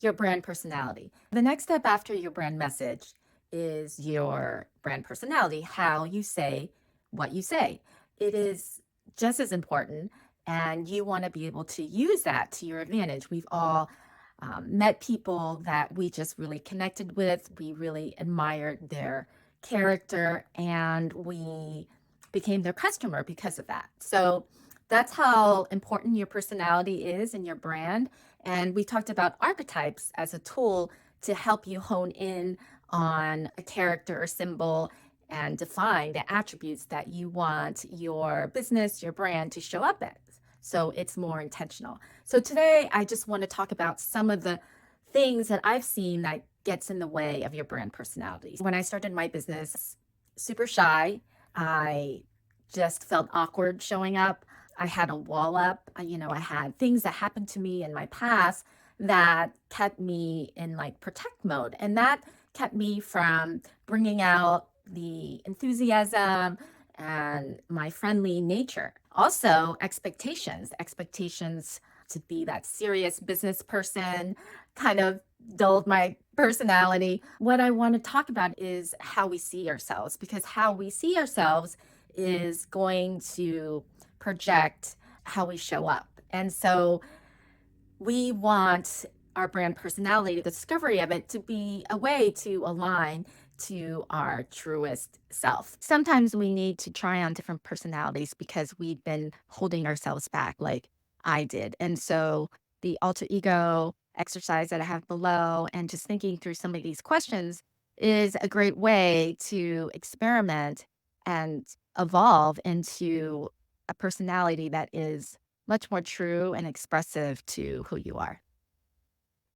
Your brand personality. The next step after your brand message is your brand personality, how you say what you say. It is just as important, and you want to be able to use that to your advantage. We've all met people that we just really connected with. We really admired their character, and we became their customer because of that. So that's how important your personality is in your brand. And we talked about archetypes as a tool to help you hone in on a character or symbol and define the attributes that you want your business, your brand to show up as. So it's more intentional. So today, I just want to talk about some of the things that I've seen that gets in the way of your brand personality. When I started my business, super shy, I just felt awkward showing up. I had a wall up. I had things that happened to me in my past that kept me in like protect mode. And that kept me from bringing out the enthusiasm and my friendly nature. Also, expectations to be that serious business person kind of dulled my personality. What I want to talk about is how we see ourselves, because how we see ourselves is going to project how we show up. And so we want our brand personality, the discovery of it, to be a way to align to our truest self. Sometimes we need to try on different personalities because we've been holding ourselves back, like I did. And so the alter ego exercise that I have below and just thinking through some of these questions is a great way to experiment and evolve into a personality that is much more true and expressive to who you are.